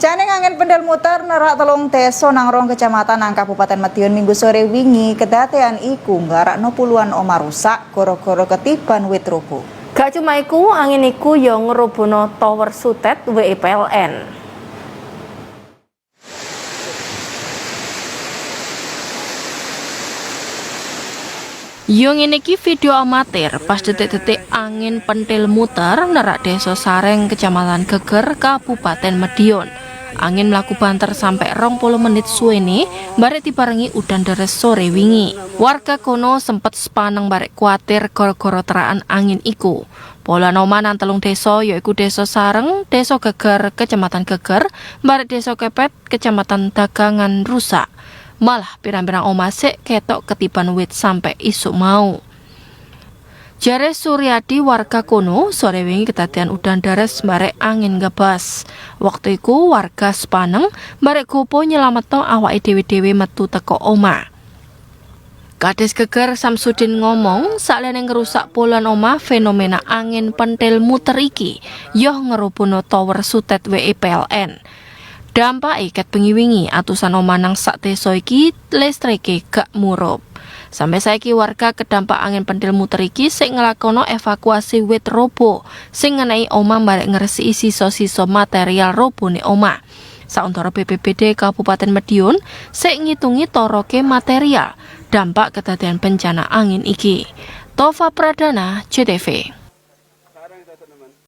Caneng angin pendel muter nerak telung teso nang rong kecamatan nang Kabupaten Madiun Minggu sore wingi kedatean iku nggarakno puluhan omah rusak gara-gara ketiban wit ruko. Gak cuma iku, angin iku yo ngerobono tower sutet WIPLN. Yo ngene iki video amatir pas detik-detik angin pentil muter nerak desa Sareng Kecamatan Geger Kabupaten Madiun. Angin mlaku banter sampai 20 menit suwene barek dibarengi udan deres sore wingi. Warga kono sempet sepaneng barek kuatir gara-gara teraan angin iku. Pola noman nang telung desa yaiku Desa Sareng, Desa Geger Kecamatan Geger, barek Desa Kepet Kecamatan Dagangan rusak. Malah pirang-pirang omah sik ketok ketiban wit sampai isuk mau. Jare Suryadi warga kono sore wingi kedadean udan deres barek angin ngebas. Waktu iku warga sepaneng barek gopo nyelametno awake dhewe-dhewe metu teko omah. Kades Geger Samsudin ngomong saklene ngerusak puluhan omah fenomena angin pentil muter iki yoh ngerobono tower sutet WIPLN. Dampak ket bengi wingi atusan omah nang sak desa iki listrike gak murup. Sampai saiki warga kedampak angin pentil muter iki sing ngelakono evakuasi wit robo sing ngenai omah barek ngresiki sisa-sisa material robone omah. Sauntara BPBD Kabupaten Madiun sik ngitungi toroke material dampak kedadean bencana angin iki. Tova Pradana, JTV.